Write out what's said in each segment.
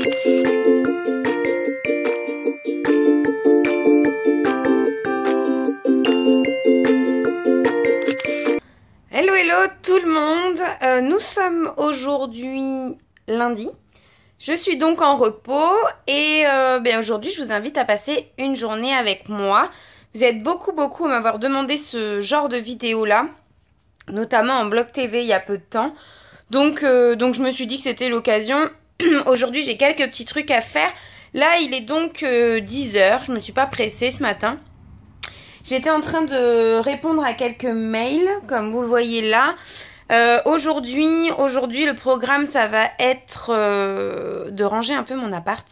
Hello hello tout le monde, nous sommes aujourd'hui lundi, je suis donc en repos et aujourd'hui je vous invite à passer une journée avec moi. Vous êtes beaucoup à m'avoir demandé ce genre de vidéo là, notamment en Blog TV il y a peu de temps, donc je me suis dit que c'était l'occasion. Aujourd'hui j'ai quelques petits trucs à faire, là il est donc 10 h, je me suis pas pressée ce matin. J'étais en train de répondre à quelques mails, comme vous le voyez là. Aujourd'hui, le programme, ça va être de ranger un peu mon appart.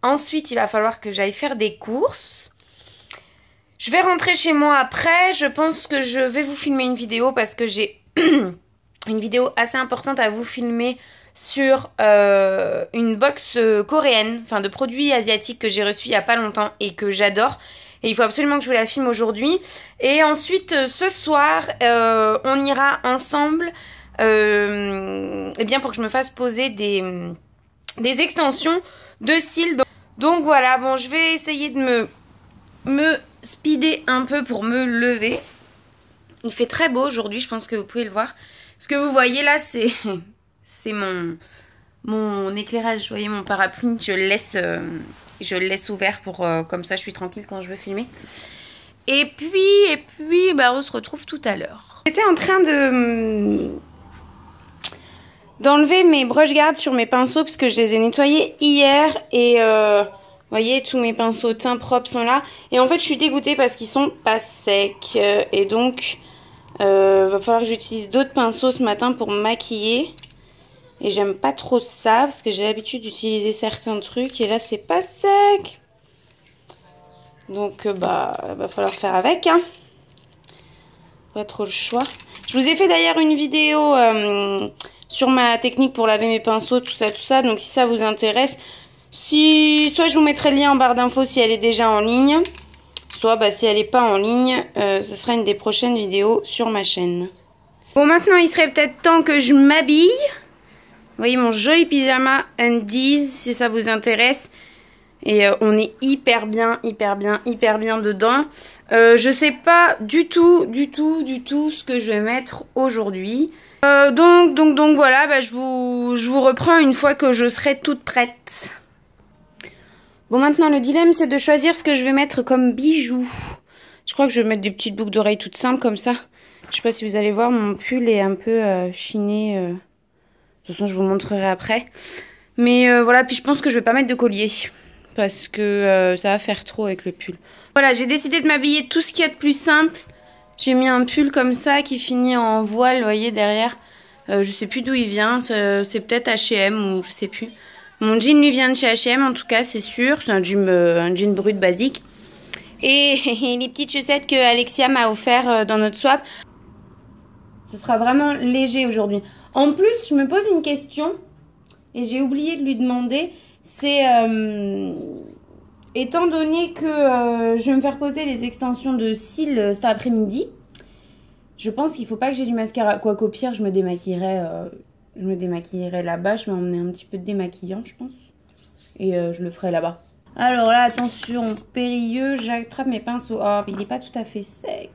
Ensuite, il va falloir que j'aille faire des courses. Je vais rentrer chez moi après. Je pense que je vais vous filmer une vidéo parce que j'ai une vidéo assez importante à vous filmer sur une box coréenne, enfin de produits asiatiques que j'ai reçus il n'y a pas longtemps et que j'adore. Et il faut absolument que je vous la filme aujourd'hui. Et ensuite, ce soir, on ira ensemble pour que je me fasse poser des extensions de cils. Donc voilà, bon, je vais essayer de me speeder un peu pour me lever. Il fait très beau aujourd'hui, je pense que vous pouvez le voir. Ce que vous voyez là, c'est mon éclairage. Vous voyez mon parapluie, je le laisse ouvert pour comme ça je suis tranquille quand je veux filmer. Et puis on se retrouve tout à l'heure. J'étais en train d'enlever mes brush guards sur mes pinceaux parce que je les ai nettoyés hier et vous voyez tous mes pinceaux teint propres sont là et en fait je suis dégoûtée parce qu'ils sont pas secs et donc va falloir que j'utilise d'autres pinceaux ce matin pour me maquiller. Et j'aime pas trop ça parce que j'ai l'habitude d'utiliser certains trucs et là c'est pas sec. Donc va falloir faire avec hein. Pas trop le choix. Je vous ai fait d'ailleurs une vidéo sur ma technique pour laver mes pinceaux, tout ça. Donc si ça vous intéresse, soit je vous mettrai le lien en barre d'infos si elle est déjà en ligne, soit si elle est pas en ligne, ce sera une des prochaines vidéos sur ma chaîne. Bon, maintenant il serait peut-être temps que je m'habille. Vous voyez mon joli pyjama Undies si ça vous intéresse. Et on est hyper bien dedans. Je sais pas du tout ce que je vais mettre aujourd'hui. Donc voilà, je vous reprends une fois que je serai toute prête. Bon, maintenant le dilemme c'est de choisir ce que je vais mettre comme bijoux. Je crois que je vais mettre des petites boucles d'oreilles toutes simples comme ça. Je sais pas si vous allez voir, mon pull est un peu chiné. De toute façon, je vous le montrerai après. Mais voilà, puis je pense que je vais pas mettre de collier. Parce que ça va faire trop avec le pull. Voilà, j'ai décidé de m'habiller tout ce qu'il y a de plus simple. J'ai mis un pull comme ça qui finit en voile, vous voyez, derrière. Je sais plus d'où il vient. C'est peut-être H&M ou je sais plus. Mon jean lui vient de chez H&M en tout cas, c'est sûr. C'est un jean brut basique. Et les petites chaussettes que Alexia m'a offert dans notre swap. Ce sera vraiment léger aujourd'hui. En plus, je me pose une question et j'ai oublié de lui demander. C'est étant donné que je vais me faire poser les extensions de cils cet après-midi, je pense qu'il ne faut pas que j'ai du mascara. Quoi qu'au pire, je me démaquillerai là-bas. Je vais emmener un petit peu de démaquillant, je pense. Et je le ferai là-bas. Alors là, attention, périlleux, j'attrape mes pinceaux. Oh, il n'est pas tout à fait sec.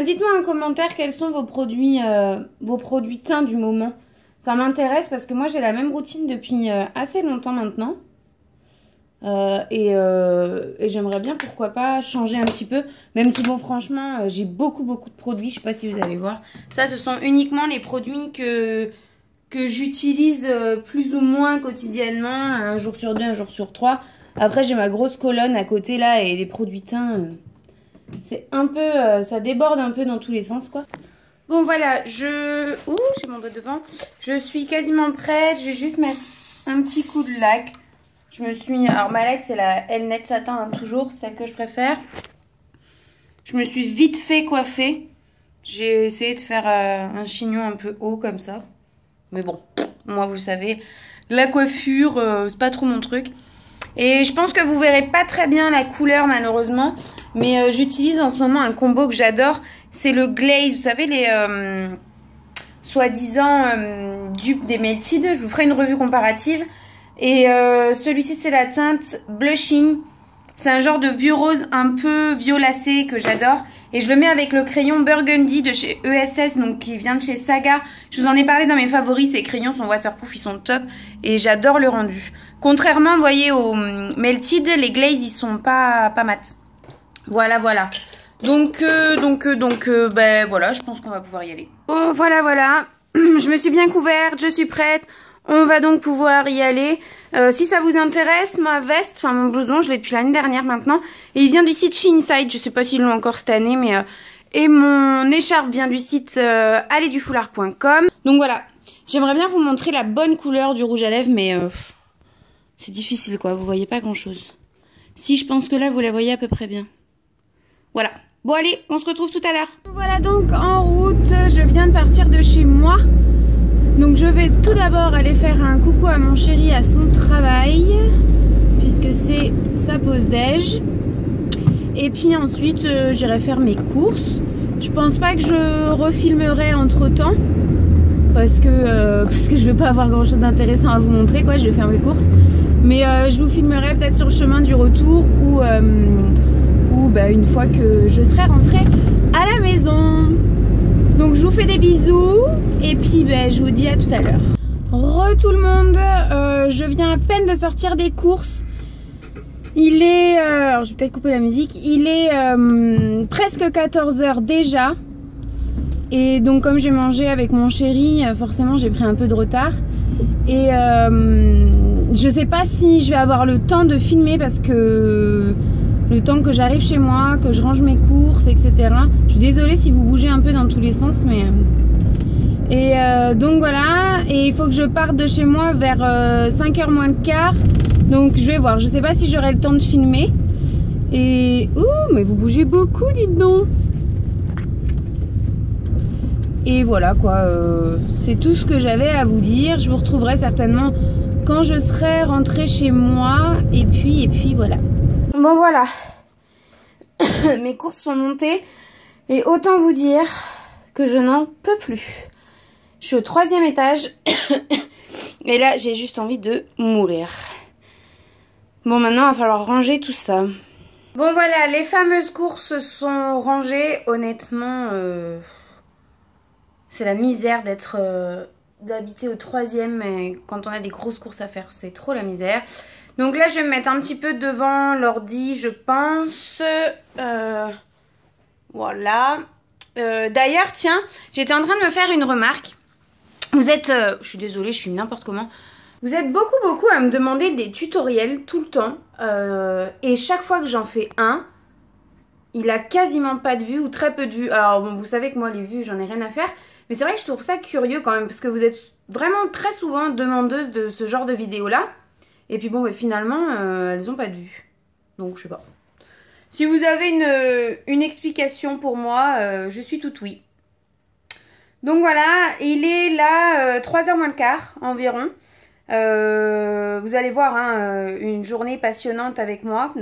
Dites-moi en commentaire quels sont vos produits teints du moment. Ça m'intéresse parce que moi j'ai la même routine depuis assez longtemps maintenant. Et j'aimerais bien pourquoi pas changer un petit peu. Même si bon franchement j'ai beaucoup de produits. Je sais pas si vous allez voir. Ça ce sont uniquement les produits que j'utilise plus ou moins quotidiennement. Un jour sur 2, un jour sur 3. Après j'ai ma grosse colonne à côté là et les produits teints... c'est un peu, ça déborde un peu dans tous les sens quoi. Bon voilà, j'ai mon doigt devant. Je suis quasiment prête, je vais juste mettre un petit coup de lac. Alors ma laque c'est la Elnet Satin, hein, toujours, celle que je préfère. Je me suis vite fait coiffer. J'ai essayé de faire un chignon un peu haut comme ça. Mais bon, moi vous savez, la coiffure, c'est pas trop mon truc. Et je pense que vous verrez pas très bien la couleur malheureusement. Mais j'utilise en ce moment un combo que j'adore. C'est le glaze, vous savez, soi-disant dupe des Melted. Je vous ferai une revue comparative. Et celui-ci c'est la teinte Blushing. C'est un genre de vieux rose un peu violacé que j'adore. Et je le mets avec le crayon Burgundy de chez ESS, donc qui vient de chez Saga. Je vous en ai parlé dans mes favoris, ces crayons sont waterproof, ils sont top. Et j'adore le rendu. Contrairement, vous voyez, aux Melted, les glazes, ils sont pas mat. Voilà, voilà. Donc, ben voilà, je pense qu'on va pouvoir y aller. Bon, voilà. Je me suis bien couverte, je suis prête. On va donc pouvoir y aller. Si ça vous intéresse, ma veste, enfin mon blouson, je l'ai depuis l'année dernière maintenant. Et il vient du site Shein-Side, je sais pas s'ils l'ont encore cette année, mais... et mon écharpe vient du site alledufoulard.com. Donc voilà, j'aimerais bien vous montrer la bonne couleur du rouge à lèvres, mais c'est difficile quoi, vous voyez pas grand chose. Si, je pense que là, vous la voyez à peu près bien. Voilà. Bon allez, on se retrouve tout à l'heure. Voilà donc en route, je viens de partir de chez moi. Donc je vais tout d'abord aller faire un coucou à mon chéri à son travail, puisque c'est sa pause déj. Et puis ensuite j'irai faire mes courses. Je pense pas que je refilmerai entre temps, parce que je vais pas avoir grand chose d'intéressant à vous montrer quoi, je vais faire mes courses. Mais je vous filmerai peut-être sur le chemin du retour ou bah, une fois que je serai rentrée à la maison. Donc je vous fais des bisous et puis ben, je vous dis à tout à l'heure. Tout le monde, je viens à peine de sortir des courses. Il est, alors je vais peut-être couper la musique, il est presque 14 h déjà. Et donc comme j'ai mangé avec mon chéri, forcément j'ai pris un peu de retard. Et je sais pas si je vais avoir le temps de filmer parce que... le temps que j'arrive chez moi, que je range mes courses, etc. Je suis désolée si vous bougez un peu dans tous les sens, mais... Et donc voilà, et il faut que je parte de chez moi vers 5 h moins le quart. Donc je vais voir, je sais pas si j'aurai le temps de filmer. Et... ouh, mais vous bougez beaucoup, dites donc. Et voilà quoi, c'est tout ce que j'avais à vous dire. Je vous retrouverai certainement quand je serai rentrée chez moi. Et puis voilà. Bon voilà, mes courses sont montées et autant vous dire que je n'en peux plus. Je suis au 3e étage et là j'ai juste envie de mourir. Bon maintenant il va falloir ranger tout ça. Bon voilà, les fameuses courses sont rangées. Honnêtement, c'est la misère d'habiter au 3e, mais quand on a des grosses courses à faire, c'est trop la misère. Donc là, je vais me mettre un petit peu devant l'ordi, je pense. Voilà. D'ailleurs, tiens, j'étais en train de me faire une remarque. Vous êtes... je suis désolée, je suis n'importe comment. Vous êtes beaucoup à me demander des tutoriels tout le temps. Et chaque fois que j'en fais un, il a quasiment pas de vues ou très peu de vues. Alors bon, vous savez que moi, les vues, j'en ai rien à faire. Mais c'est vrai que je trouve ça curieux quand même. Parce que vous êtes vraiment très souvent demandeuse de ce genre de vidéos-là. Et puis bon, mais finalement, elles ont pas de vue. Donc, je sais pas. Si vous avez une explication pour moi, je suis tout oui. Donc voilà, il est là 3 h moins le quart environ. Vous allez voir, hein, une journée passionnante avec moi.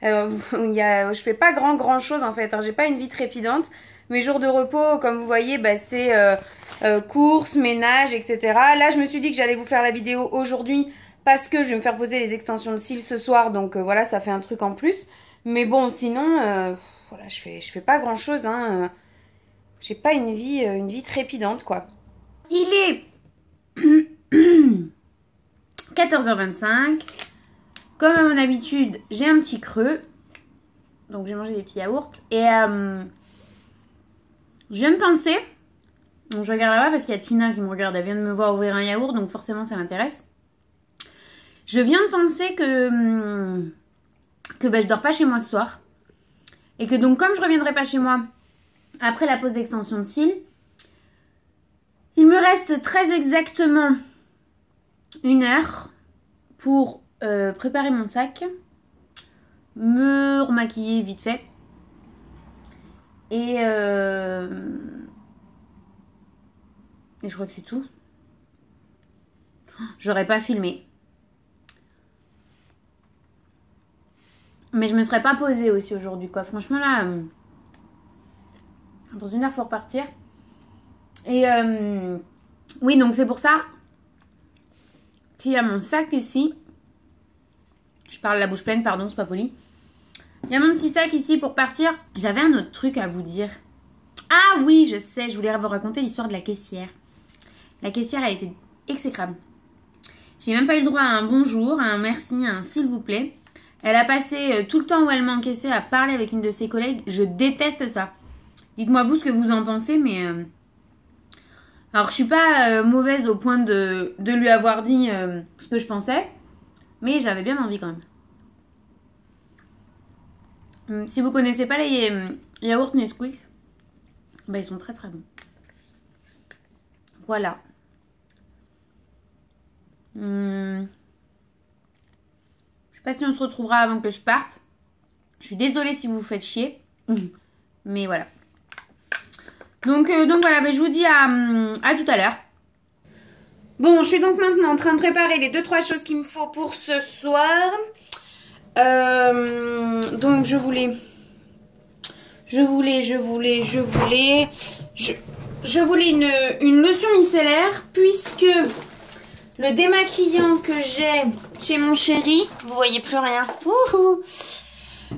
Je fais pas grand chose en fait. Hein. J'ai pas une vie trépidante. Mes jours de repos, comme vous voyez, bah, c'est courses, ménage, etc. Là, je me suis dit que j'allais vous faire la vidéo aujourd'hui. Parce que je vais me faire poser les extensions de cils ce soir. Donc voilà, ça fait un truc en plus. Mais bon, sinon, voilà, je fais pas grand chose. Hein. J'ai pas une vie trépidante, quoi. Il est 14 h 25. Comme à mon habitude, j'ai un petit creux. Donc j'ai mangé des petits yaourts. Et je viens de penser. Donc je regarde là-bas parce qu'il y a Tina qui me regarde. Elle vient de me voir ouvrir un yaourt. Donc forcément, ça l'intéresse. Je viens de penser que bah, je dors pas chez moi ce soir. Et que donc comme je reviendrai pas chez moi après la pause d'extension de cils, il me reste très exactement 1 heure pour préparer mon sac, me remaquiller vite fait et je crois que c'est tout. J'aurais pas filmé. Mais je me serais pas posée aussi aujourd'hui, quoi. Franchement, là, dans 1 heure, faut repartir. Et oui, donc c'est pour ça qu'il y a mon sac ici. Je parle la bouche pleine, pardon, c'est pas poli. Il y a mon petit sac ici pour partir. J'avais un autre truc à vous dire. Ah oui, je sais, je voulais vous raconter l'histoire de la caissière. La caissière a été exécrable. J'ai même pas eu le droit à un bonjour, à un merci, à un s'il vous plaît. Elle a passé tout le temps où elle m'encaissait à parler avec une de ses collègues. Je déteste ça. Dites-moi vous ce que vous en pensez, mais... Alors, je suis pas mauvaise au point de lui avoir dit ce que je pensais. Mais j'avais bien envie quand même. Si vous connaissez pas les yaourts Nesquik, bah ils sont très très bons. Voilà. Je sais pas si on se retrouvera avant que je parte. Je suis désolée si vous vous faites chier. Mais voilà. Donc voilà, bah, je vous dis à tout à l'heure. Bon, je suis donc maintenant en train de préparer les 2-3 choses qu'il me faut pour ce soir. Donc je voulais une lotion micellaire puisque le démaquillant que j'ai chez mon chéri, vous voyez plus rien. Wouhou.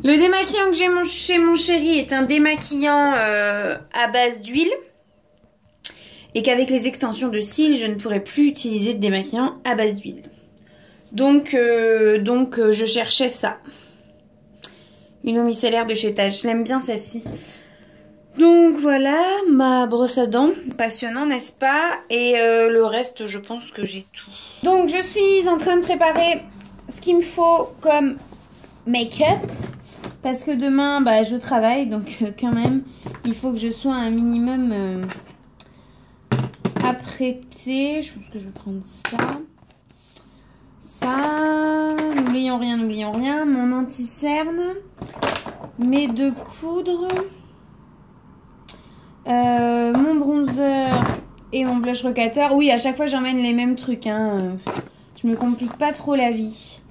Le démaquillant que j'ai chez mon chéri est un démaquillant à base d'huile. Et qu'avec les extensions de cils, je ne pourrais plus utiliser de démaquillant à base d'huile. Donc, je cherchais ça. Une eau micellaire de chez Tage. Je l'aime bien celle-ci. Donc voilà, ma brosse à dents. Passionnant, n'est-ce pas? Et le reste, je pense que j'ai tout. Donc je suis en train de préparer ce qu'il me faut comme make-up. Parce que demain, bah, je travaille. Donc quand même, il faut que je sois un minimum... apprêtée. Je pense que je vais prendre ça. Ça. N'oublions rien, n'oublions rien. Mon anti-cerne. Mes 2 poudres. Mon bronzer et mon blush rocateur. Oui, à chaque fois j'emmène les mêmes trucs. Hein. Je me complique pas trop la vie.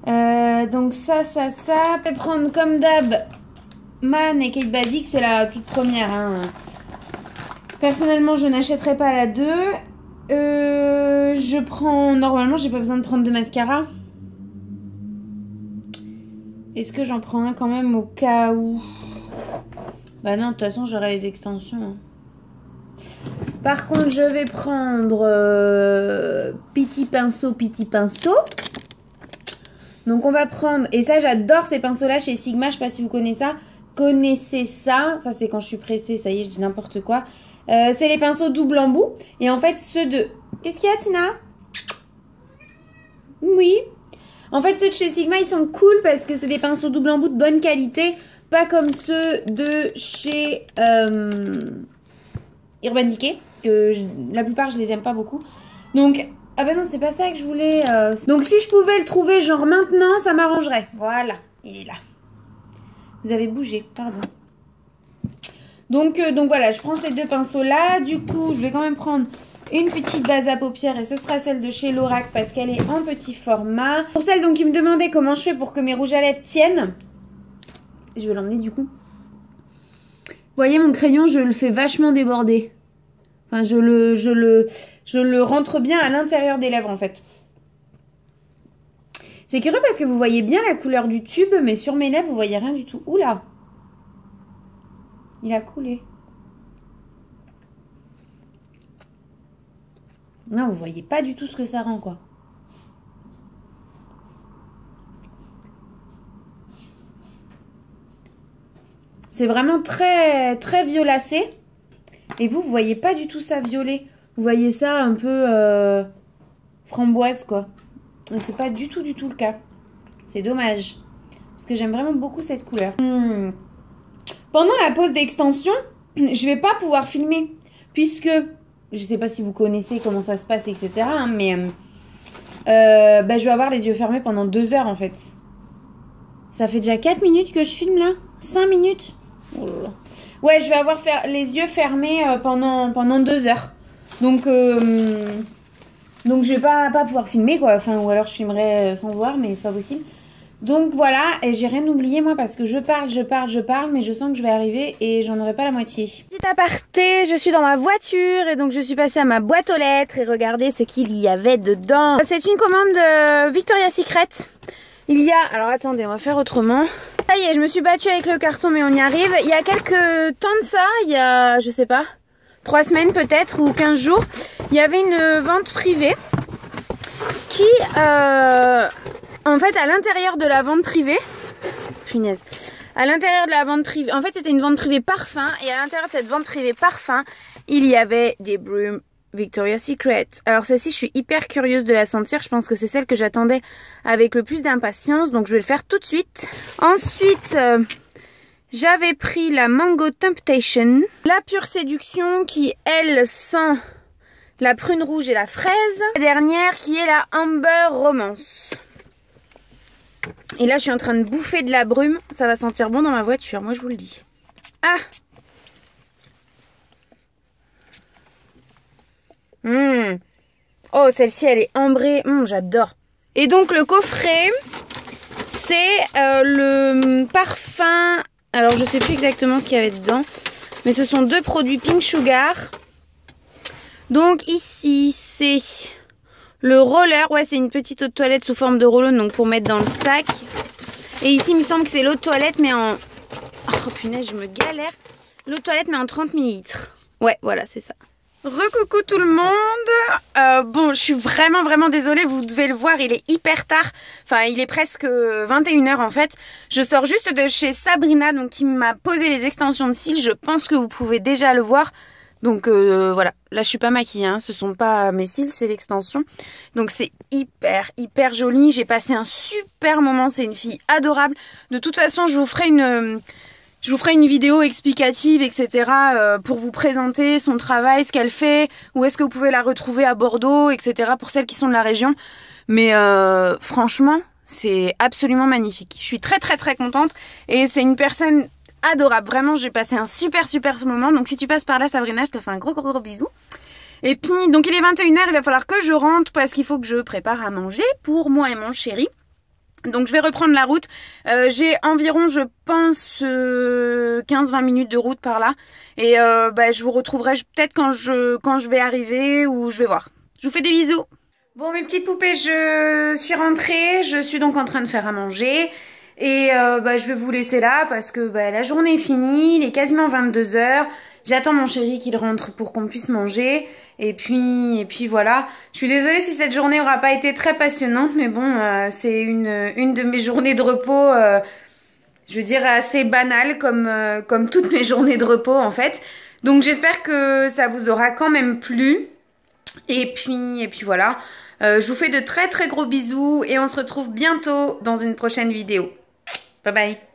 Donc ça. Je vais prendre comme d'hab ma Naked Basic. C'est la toute première. Hein. Personnellement, je n'achèterai pas la 2. Je prends... Normalement, j'ai pas besoin de prendre de mascara. Est-ce que j'en prends un quand même au cas où? Bah non, de toute façon, j'aurai les extensions. Hein. Par contre, je vais prendre petit pinceau. Donc, on va prendre... Et ça, j'adore ces pinceaux-là chez Sigma. Je sais pas si vous connaissez ça. Ça, c'est quand je suis pressée. Ça y est, je dis n'importe quoi. C'est les pinceaux double embout. Et en fait, ceux de... Qu'est-ce qu'il y a, Tina? Oui. En fait, ceux de chez Sigma, ils sont cool parce que c'est des pinceaux double embout de bonne qualité. Pas comme ceux de chez Urban Decay. La plupart, je les aime pas beaucoup. Donc, ah ben non, c'est pas ça que je voulais. Donc, si je pouvais le trouver genre maintenant, ça m'arrangerait. Voilà, il est là. Vous avez bougé, pardon. Donc voilà, je prends ces 2 pinceaux-là. Du coup, je vais quand même prendre une petite base à paupières et ce sera celle de chez Lorac parce qu'elle est en petit format. Pour celle donc qui me demandait comment je fais pour que mes rouges à lèvres tiennent, je vais l'emmener du coup. Vous voyez mon crayon, je le fais vachement déborder. Enfin, je le rentre bien à l'intérieur des lèvres en fait. C'est curieux parce que vous voyez bien la couleur du tube, mais sur mes lèvres, vous voyez rien du tout. Oula! Il a coulé. Non, vous voyez pas du tout ce que ça rend, quoi. C'est vraiment très, très violacé. Et vous voyez pas du tout ça violet. Vous voyez ça un peu framboise, quoi. Et c'est pas du tout le cas. C'est dommage. Parce que j'aime vraiment beaucoup cette couleur. Pendant la pause d'extension, je vais pas pouvoir filmer. Puisque, je sais pas si vous connaissez comment ça se passe, etc. Hein, mais bah, je vais avoir les yeux fermés pendant 2 heures, en fait. Ça fait déjà 4 minutes que je filme, là. 5 minutes. Oh là là. Ouais, je vais avoir les yeux fermés pendant 2 heures. Donc je vais pas pouvoir filmer, quoi. Enfin, ou alors je filmerai sans voir, mais c'est pas possible. Donc voilà, et j'ai rien oublié moi parce que je parle, mais je sens que je vais arriver et j'en aurai pas la moitié. Petit aparté, je suis dans ma voiture et donc je suis passée à ma boîte aux lettres et regardez ce qu'il y avait dedans. C'est une commande de Victoria's Secret. Il y a, alors attendez, on va faire autrement. Ça y est, je me suis battue avec le carton mais on y arrive. Il y a quelques temps de ça, il y a, je sais pas, 3 semaines peut-être ou 15 jours, il y avait une vente privée qui... en fait, à l'intérieur de la vente privée, punaise, à l'intérieur de la vente privée, en fait, c'était une vente privée parfum, et à l'intérieur de cette vente privée parfum, il y avait des brumes Victoria's Secret. Alors celle-ci, je suis hyper curieuse de la sentir, je pense que c'est celle que j'attendais avec le plus d'impatience, donc je vais le faire tout de suite. Ensuite, j'avais pris la Mango Temptation, la Pure Séduction qui, elle, sent la prune rouge et la fraise. La dernière qui est la Amber Romance. Et là, je suis en train de bouffer de la brume. Ça va sentir bon dans ma voiture, moi je vous le dis. Ah! Oh, celle-ci, elle est ambrée. J'adore. Et donc, le coffret, c'est le parfum... Alors, je sais plus exactement ce qu'il y avait dedans. Mais ce sont 2 produits Pink Sugar. Donc, ici, c'est... le roller, ouais, c'est une petite eau de toilette sous forme de roll-on, donc pour mettre dans le sac. Et ici, il me semble que c'est l'eau de toilette, mais en... oh punaise, je me galère. L'eau de toilette, mais en 30 ml. Ouais, voilà, c'est ça. Recoucou tout le monde. Bon, je suis vraiment désolée, vous devez le voir, il est hyper tard. Enfin, il est presque 21 h en fait. Je sors juste de chez Sabrina, donc qui m'a posé les extensions de cils. Je pense que vous pouvez déjà le voir. Donc voilà, là je suis pas maquillée, hein. Ce sont pas mes cils, c'est l'extension. Donc c'est hyper joli, j'ai passé un super moment, c'est une fille adorable. De toute façon, je vous ferai une vidéo explicative, etc. Pour vous présenter son travail, ce qu'elle fait, où est-ce que vous pouvez la retrouver à Bordeaux, etc. pour celles qui sont de la région. Mais franchement, c'est absolument magnifique. Je suis très contente et c'est une personne... adorable, vraiment j'ai passé un super moment. Donc si tu passes par là Sabrina, je te fais un gros bisou. Et puis donc il est 21 h, il va falloir que je rentre parce qu'il faut que je prépare à manger pour moi et mon chéri. Donc je vais reprendre la route. J'ai environ, je pense, 15-20 minutes de route par là. Et je vous retrouverai peut-être quand je vais arriver ou je vais voir. Je vous fais des bisous. Bon mes petites poupées, je suis rentrée. Je suis donc en train de faire à manger. Et je vais vous laisser là parce que la journée est finie, il est quasiment 22 h. J'attends mon chéri qu'il rentre pour qu'on puisse manger. Et puis voilà. Je suis désolée si cette journée aura pas été très passionnante, mais bon, c'est une de mes journées de repos, je veux dire assez banale comme toutes mes journées de repos en fait. Donc j'espère que ça vous aura quand même plu. Et puis voilà. Je vous fais de très gros bisous et on se retrouve bientôt dans une prochaine vidéo. Bye bye.